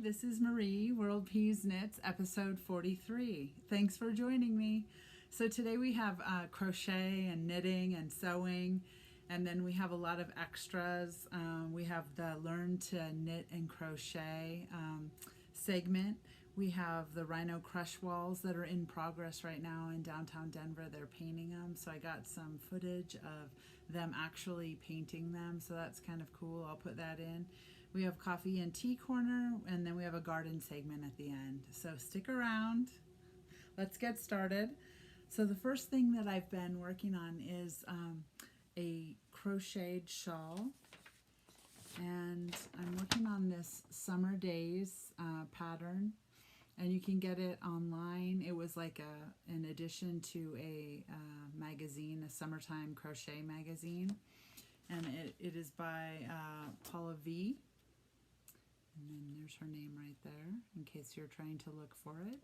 this is Marie, World Peas Knits, episode 43. Thanks for joining me. So today we have crochet and knitting and sewing, and then we have a lot of extras. We have the Learn to Knit and Crochet segment. We have the Rhino Crush walls that are in progress right now in downtown Denver. They're painting them, so I got some footage of them actually painting them, so that's kind of cool. I'll put that in. We have coffee and tea corner, and then we have a garden segment at the end. So stick around. Let's get started. So the first thing that I've been working on is a crocheted shawl. And I'm working on this Summer Days pattern. And you can get it online. It was like an addition to a magazine, a summertime crochet magazine. And it is by Paula V. And then there's her name right there, in case you're trying to look for it.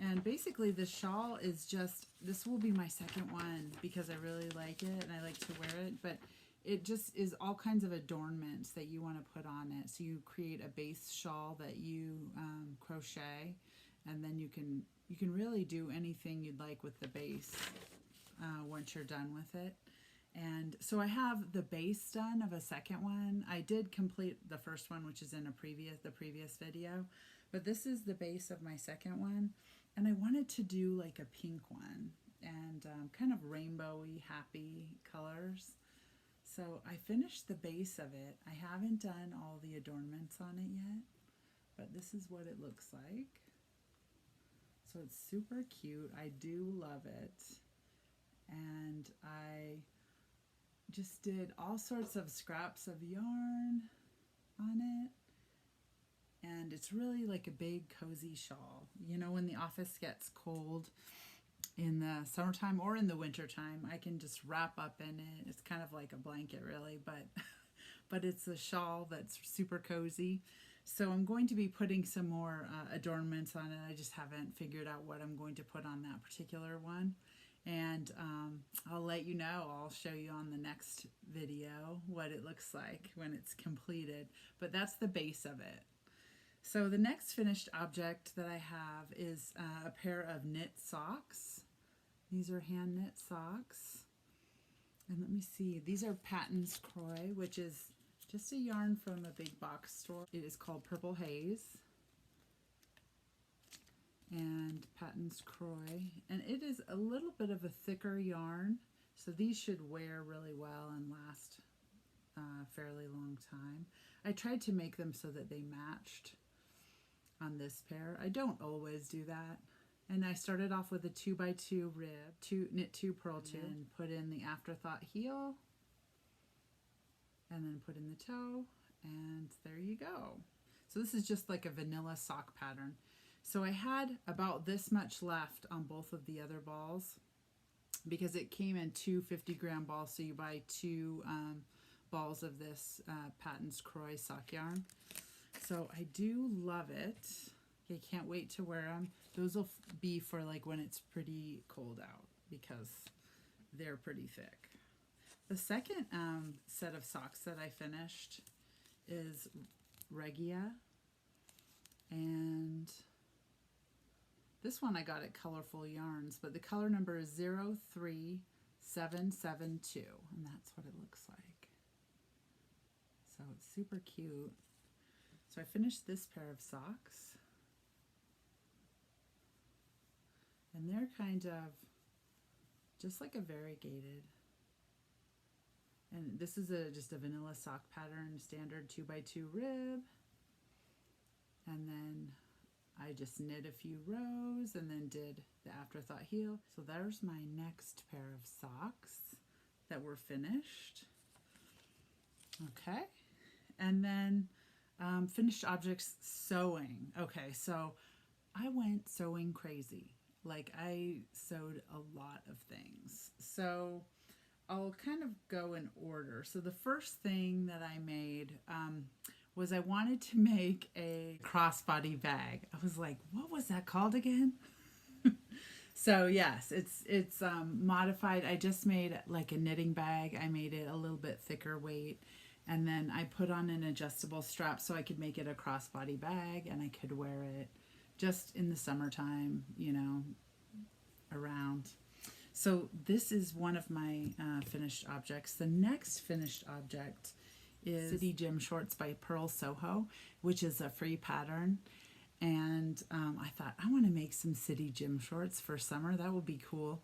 And basically the shawl is just, this will be my second one because I really like it and I like to wear it, but it just is all kinds of adornments that you want to put on it. So you create a base shawl that you crochet, and then you can really do anything you'd like with the base once you're done with it. And so I have the base done of a second one. I did complete the first one, which is in the previous video, but this is the base of my second one. And I wanted to do like a pink one and kind of rainbowy, happy colors. So I finished the base of it. I haven't done all the adornments on it yet, but this is what it looks like. So it's super cute. I do love it. And I just did all sorts of scraps of yarn on it, and it's really like a big cozy shawl. You know, when the office gets cold in the summertime or in the wintertime, I can just wrap up in it. It's kind of like a blanket really, but it's a shawl that's super cozy. So I'm going to be putting some more adornments on it. I just haven't figured out what I'm going to put on that particular one. And I'll let you know. I'll show you on the next video what it looks like when it's completed. But that's the base of it. So the next finished object that I have is a pair of knit socks. These are hand knit socks. And let me see. These are Patton's Croy, which is just a yarn from a big box store. It is called Purple Haze. And Patton's Croy, and it is a little bit of a thicker yarn, so these should wear really well and last a fairly long time. I tried to make them so that they matched on this pair. I don't always do that, and I started off with a 2x2 rib, knit 2, purl 2, and put in the afterthought heel, and then put in the toe, and there you go. So this is just like a vanilla sock pattern. So I had about this much left on both of the other balls because it came in two 50-gram balls, so you buy two balls of this Patton's Croy sock yarn. So I do love it. I can't wait to wear them. Those will be for like when it's pretty cold out because they're pretty thick. The second set of socks that I finished is Regia, and this one I got at Colorful Yarns, but the color number is 03772, and that's what it looks like. So it's super cute. So I finished this pair of socks, and they're kind of just like a variegated. And this is just a vanilla sock pattern, standard 2x2 rib, and then I just knit a few rows and then did the afterthought heel. So there's my next pair of socks that were finished. Okay, and then finished objects sewing. Okay, so I went sewing crazy. Like I sewed a lot of things. So I'll kind of go in order. So the first thing that I made was I wanted to make a crossbody bag. I was like, what was that called again? So yes, it's modified. I just made like a knitting bag. I made it a little bit thicker weight, And then I put on an adjustable strap so I could make it a crossbody bag, and I could wear it just in the summertime, you know, around. So this is one of my finished objects. The next finished object is City Gym Shorts by Pearl Soho, which is a free pattern. And I thought, I want to make some City Gym Shorts for summer. That would be cool.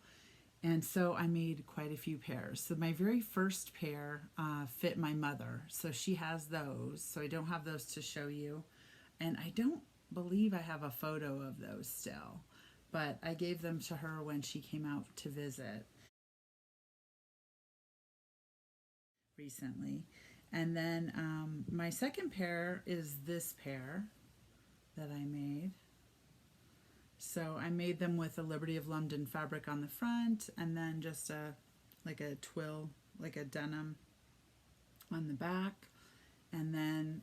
And so I made quite a few pairs. So my very first pair fit my mother. So she has those. So I don't have those to show you. And I don't believe I have a photo of those still. But I gave them to her when she came out to visit recently. And then my second pair is this pair that I made. So I made them with a Liberty of London fabric on the front, and then just like a twill, like a denim on the back. And then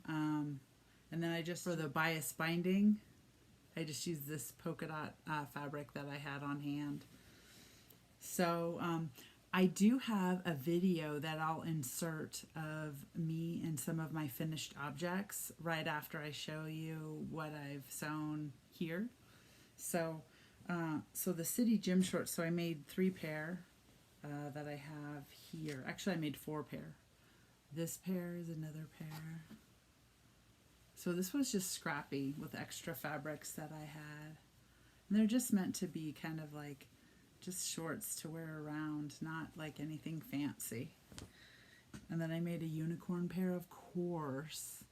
I just, for the bias binding, I just used this polka dot fabric that I had on hand. So I do have a video that I'll insert of me and some of my finished objects right after I show you what I've sewn here. So so the City Gym Shorts, so I made 3 pair that I have here. Actually, I made 4 pair. This pair is another pair. So this was just scrappy with extra fabrics that I had. And they're just meant to be kind of like just shorts to wear around, not like anything fancy. And then I made a unicorn pair, of course.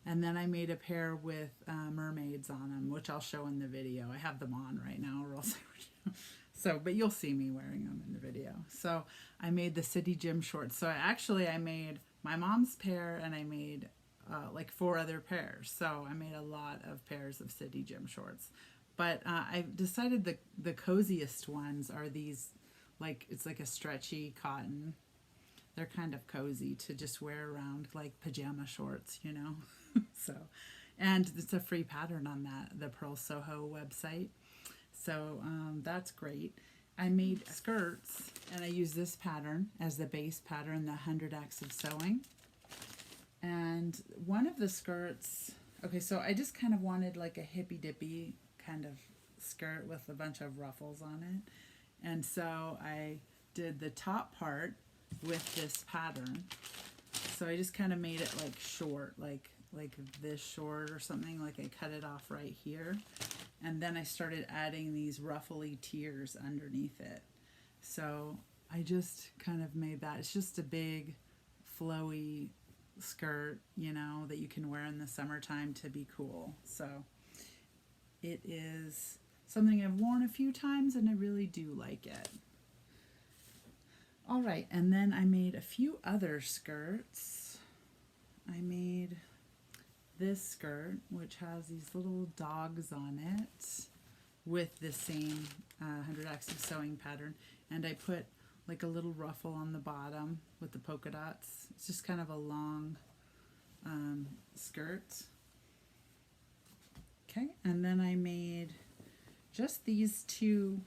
And then I made a pair with mermaids on them, which I'll show in the video. I have them on right now, or else I would. So, but you'll see me wearing them in the video. So I made the City Gym Shorts. So I made my mom's pair, and I made like 4 other pairs. So I made a lot of pairs of City Gym Shorts. But I decided the coziest ones are these, like, it's like a stretchy cotton. They're kind of cozy to just wear around like pajama shorts, you know. So, and it's a free pattern on the Pearl Soho website. So that's great. I made skirts, and I used this pattern as the base pattern, the 100 Acts of Sewing. And one of the skirts, okay, so I just kind of wanted like a hippy-dippy kind of skirt with a bunch of ruffles on it. And so I did the top part with this pattern. So I just kind of made it like short, like this short or something. Like I cut it off right here. And then I started adding these ruffly tiers underneath it. So I just kind of made that. It's just a big flowy skirt, you know, that you can wear in the summertime to be cool. So it is something I've worn a few times, and I really do like it. All right, and then I made a few other skirts. I made this skirt, which has these little dogs on it with the same 100 Acts of Sewing pattern. And I put like a little ruffle on the bottom with the polka dots. It's just kind of a long skirt. Okay, and then I made just these two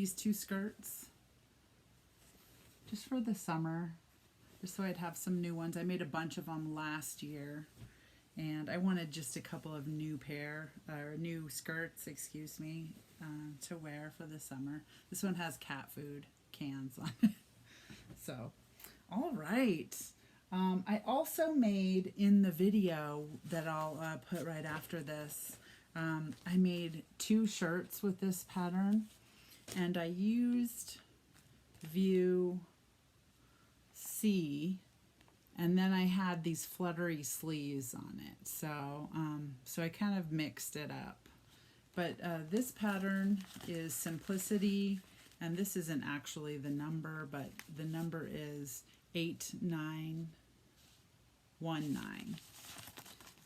skirts just for the summer, just so I'd have some new ones. I made a bunch of them last year, and I wanted just a couple of new skirts, excuse me, to wear for the summer. This one has cat food cans on it. So, all right. I also made, in the video that I'll put right after this, I made 2 shirts with this pattern, and I used View C, and then I had these fluttery sleeves on it. So, so I kind of mixed it up. But this pattern is Simplicity, and this isn't actually the number, but the number is 8919.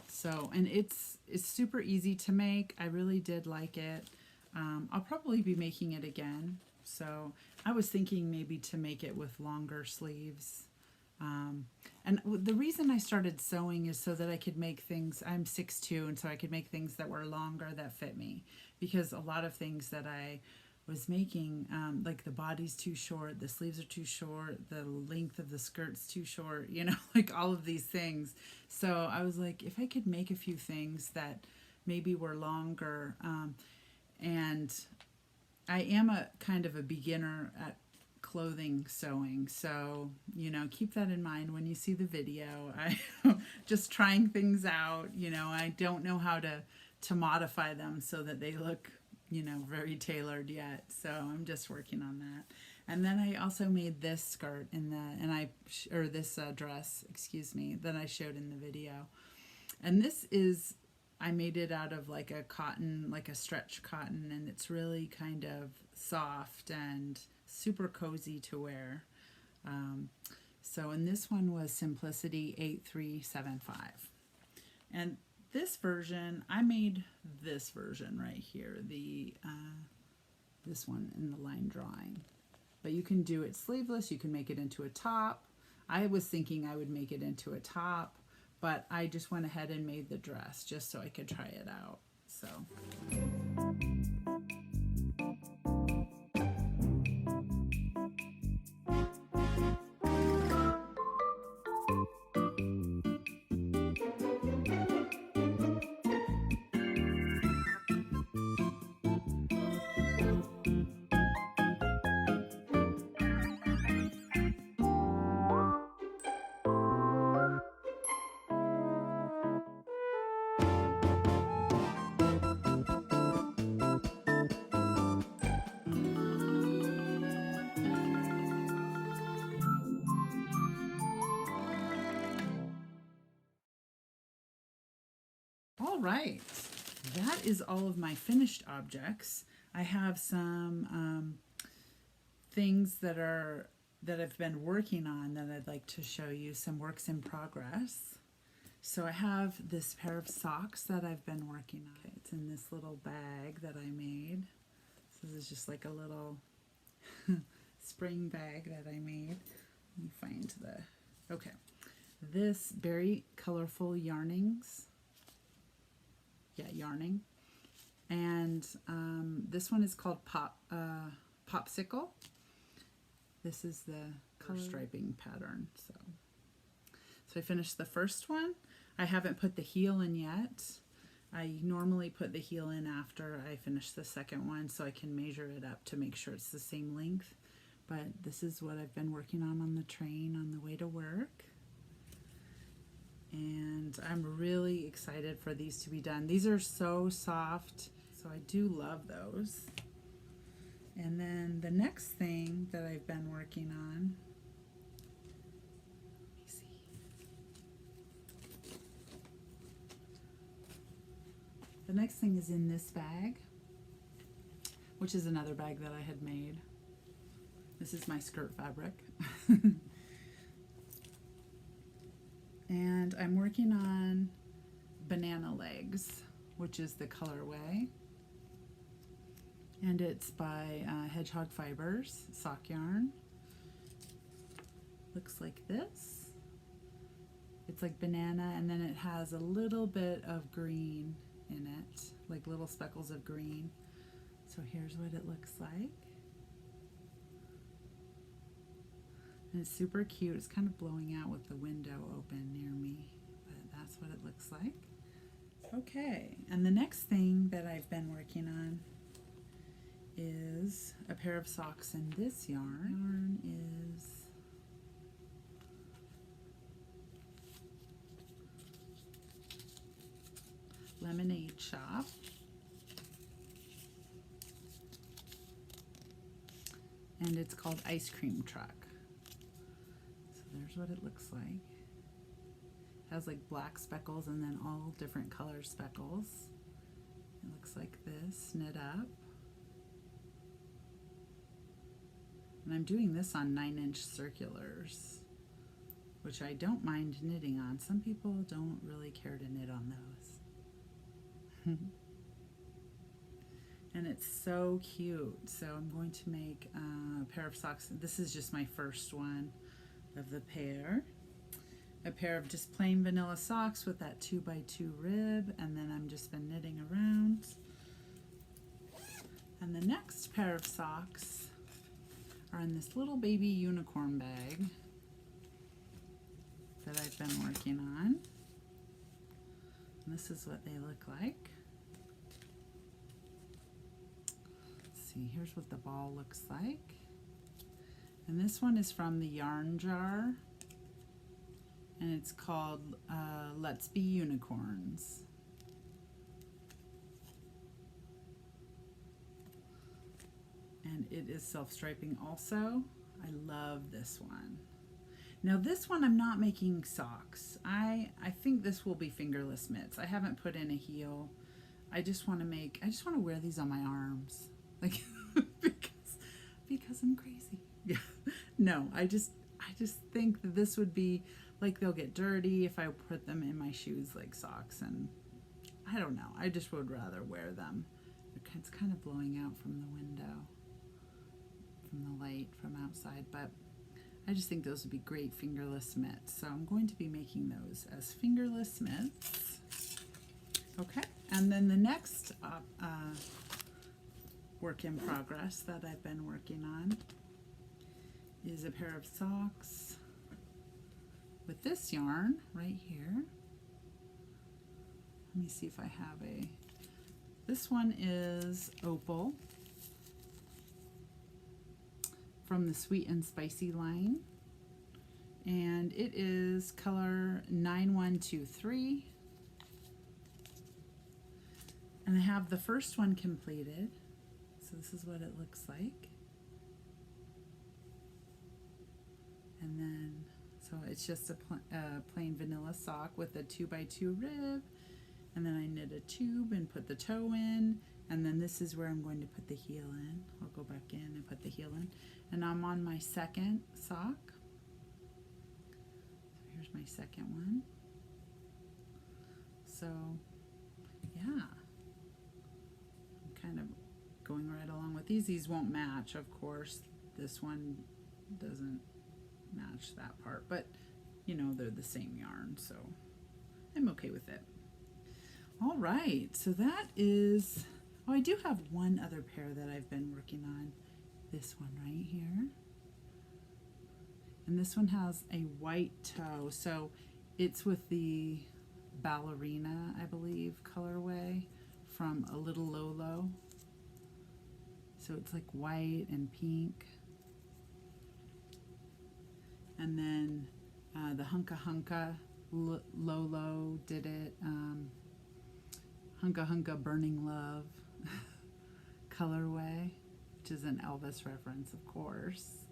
So, and it's super easy to make. I really did like it. I'll probably be making it again. So I was thinking maybe to make it with longer sleeves. And the reason I started sewing is so that I could make things, I'm 6'2", and so I could make things that were longer that fit me. Because a lot of things that I was making like the body's too short, the sleeves are too short, the length of the skirt's too short, you know, like all of these things. So I was like, if I could make a few things that maybe were longer, and I am a kind of a beginner at clothing sewing, so you know, keep that in mind when you see the video. I just trying things out, you know. I don't know how to modify them so that they look, you know, very tailored yet, so I'm just working on that. And then I also made this skirt in the this dress, excuse me, that I showed in the video. And this is, I made it out of like a cotton, like a stretch cotton, and it's really kind of soft and super cozy to wear. And this one was Simplicity 8375. And this version, I made this version right here, this one in the line drawing. But you can do it sleeveless, you can make it into a top. I was thinking I would make it into a top, but I just went ahead and made the dress just so I could try it out. So. All right, that is all of my finished objects. I have some things that I've been working on that I'd like to show you, some works in progress. So I have this pair of socks that I've been working on. It's in this little bag that I made. So this is just like a little spring bag that I made. Let me find okay. This very colorful yarnings. Yeah, yarning. And this one is called Popsicle. This is the color striping pattern. So I finished the first one. I haven't put the heel in yet. I normally put the heel in after I finish the second one so I can measure it up to make sure it's the same length. But this is what I've been working on the train on the way to work. And I'm really excited for these to be done. These are so soft, so I do love those. And then the next thing that I've been working on, let me see. The next thing is in this bag, which is another bag that I had made. This is my skirt fabric. And I'm working on Banana Legs, which is the colorway. And it's by Hedgehog Fibers, sock yarn. Looks like this. It's like banana, and then it has a little bit of green in it, like little speckles of green. So here's what it looks like. And it's super cute. It's kind of blowing out with the window open near me, but that's what it looks like. Okay, and the next thing that I've been working on is a pair of socks in this yarn. Yarn is Lemonade Shop. And it's called Ice Cream Truck. There's what it looks like. It has like black speckles and then all different color speckles. It looks like this, knit up. And I'm doing this on 9-inch circulars, which I don't mind knitting on. Some people don't really care to knit on those. And it's so cute. So I'm going to make a pair of socks. This is just my first one of the pair. A pair of just plain vanilla socks with that 2x2 rib, and then I'm just been knitting around. And the next pair of socks are in this little baby unicorn bag that I've been working on. And this is what they look like. Let's see, here's what the ball looks like. And this one is from the yarn jar, and it's called Let's Be Unicorns. And it is self-striping also. I love this one. Now this one I'm not making socks. I think this will be fingerless mitts. I haven't put in a heel. I just want to wear these on my arms. Like because I'm crazy. Yeah. No, I just think that this would be like, they'll get dirty if I put them in my shoes like socks, and I don't know. I just would rather wear them. It's kind of blowing out from the window, from the light from outside, but I just think those would be great fingerless mitts. So I'm going to be making those as fingerless mitts. Okay, and then the next work in progress that I've been working on is a pair of socks with this yarn right here. Let me see if I have this one is Opal from the Sweet and Spicy line, and it is color 9123, and I have the first one completed, so this is what it looks like. And then, so it's just a plain vanilla sock with a 2x2 rib, and then I knit a tube and put the toe in, and then this is where I'm going to put the heel in. I'll go back in and put the heel in, and I'm on my second sock. So here's my second one. So yeah, I'm kind of going right along with these. These won't match, of course. This one doesn't match that part, but you know, they're the same yarn, so I'm okay with it. All right, so that is, oh, I do have one other pair that I've been working on. This one right here, and this one has a white toe, so it's with the ballerina, I believe, colorway from A Little Lolo. So it's like white and pink. And then the Hunka Hunka Lolo did it. Hunka Hunka Burning Love colorway, which is an Elvis reference, of course.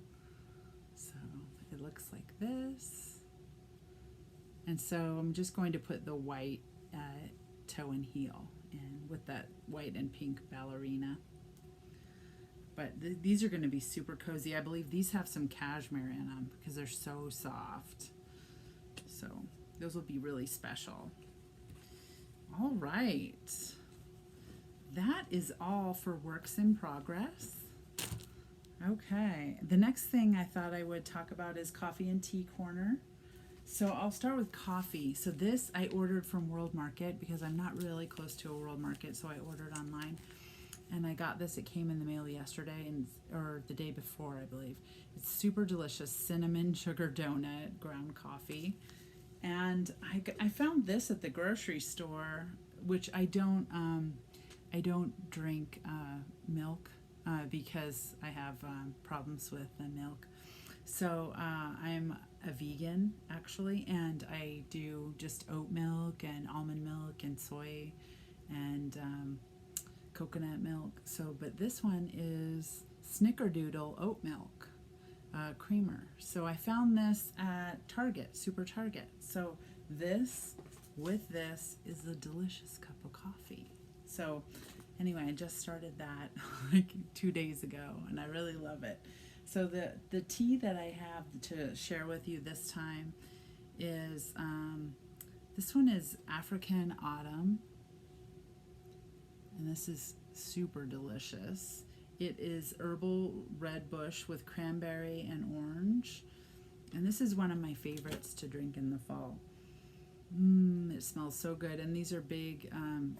So it looks like this. And so I'm just going to put the white toe and heel in with that white and pink ballerina. But these are going to be super cozy. I believe these have some cashmere in them because they're so soft. So those will be really special. All right. That is all for works in progress. Okay. The next thing I thought I would talk about is coffee and tea corner. So I'll start with coffee. So this I ordered from World Market because I'm not really close to a World Market, so I ordered online. And I got this, it came in the mail yesterday, or the day before, I believe. It's super delicious, cinnamon sugar donut ground coffee. And I found this at the grocery store, which I don't drink milk because I have problems with the milk. So I'm a vegan, actually, and I do just oat milk and almond milk and soy and coconut milk. So, but this one is Snickerdoodle oat milk creamer. So I found this at Target, Super Target. So this with this is a delicious cup of coffee. So anyway, I just started that like 2 days ago, and I really love it. So the tea that I have to share with you this time is this one is African Autumn. And this is super delicious. It is herbal red bush with cranberry and orange. And this is one of my favorites to drink in the fall. It smells so good. And these are big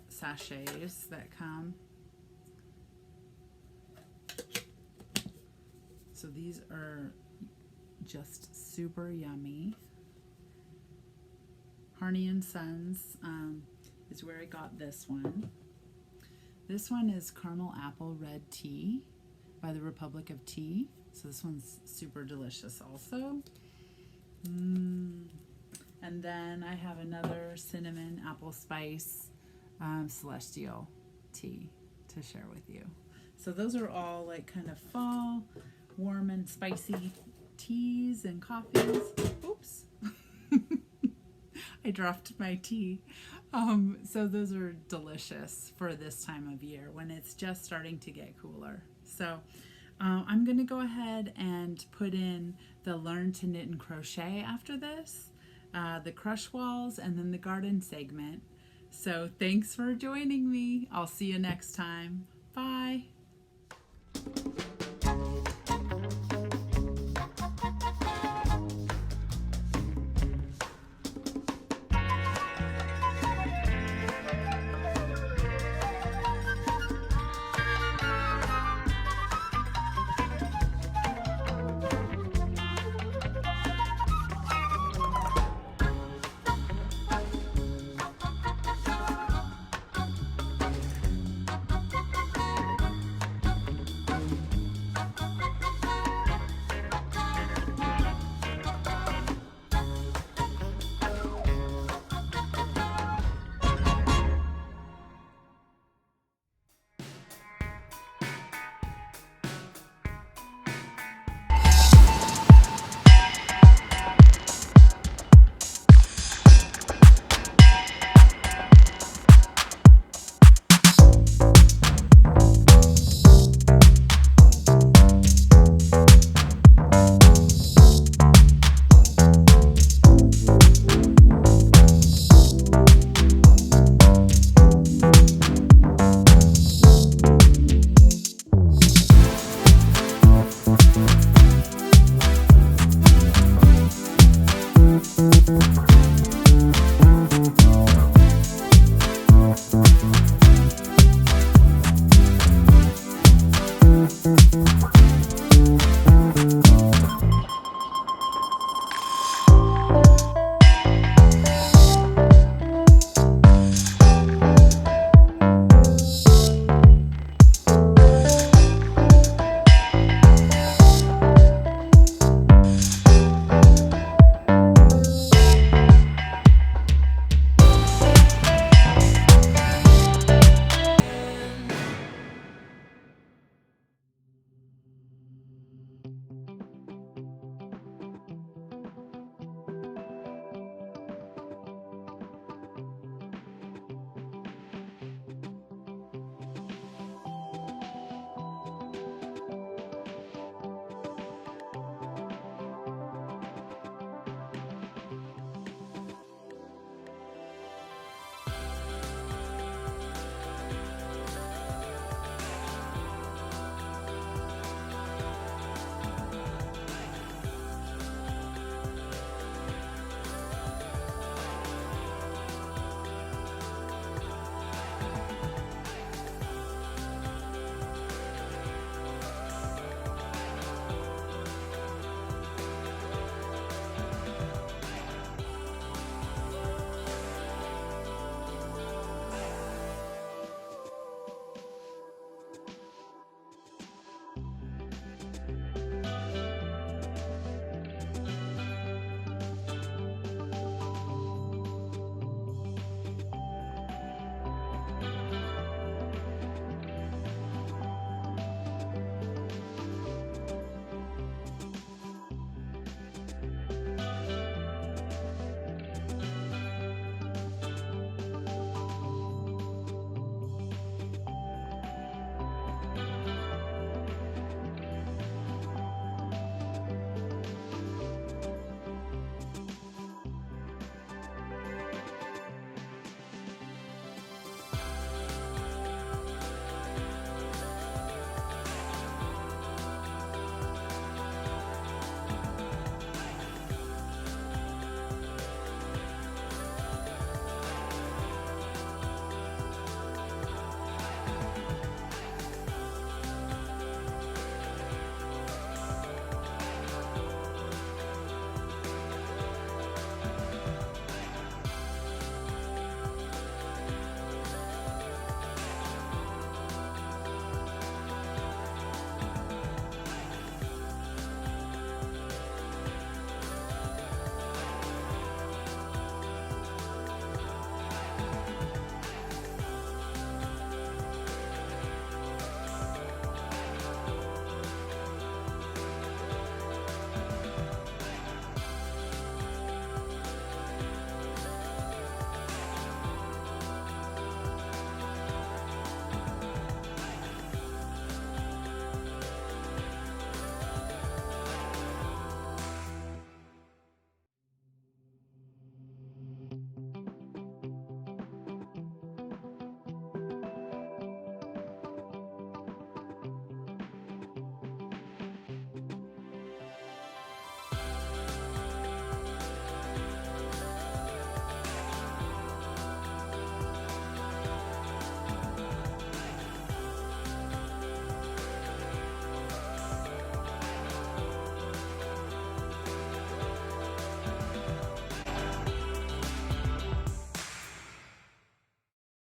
sachets that come. So these are just super yummy. Harney and Sons is where I got this one. This one is Caramel Apple Red Tea by the Republic of Tea. So this one's super delicious also. And then I have another cinnamon apple spice celestial tea to share with you. So those are all like kind of fall, warm and spicy teas and coffees. Oops. I dropped my tea. So those are delicious for this time of year when it's just starting to get cooler. So I'm going to go ahead and put in the Learn to Knit and Crochet after this, the crush walls, and then the garden segment. So thanks for joining me. I'll see you next time. Bye.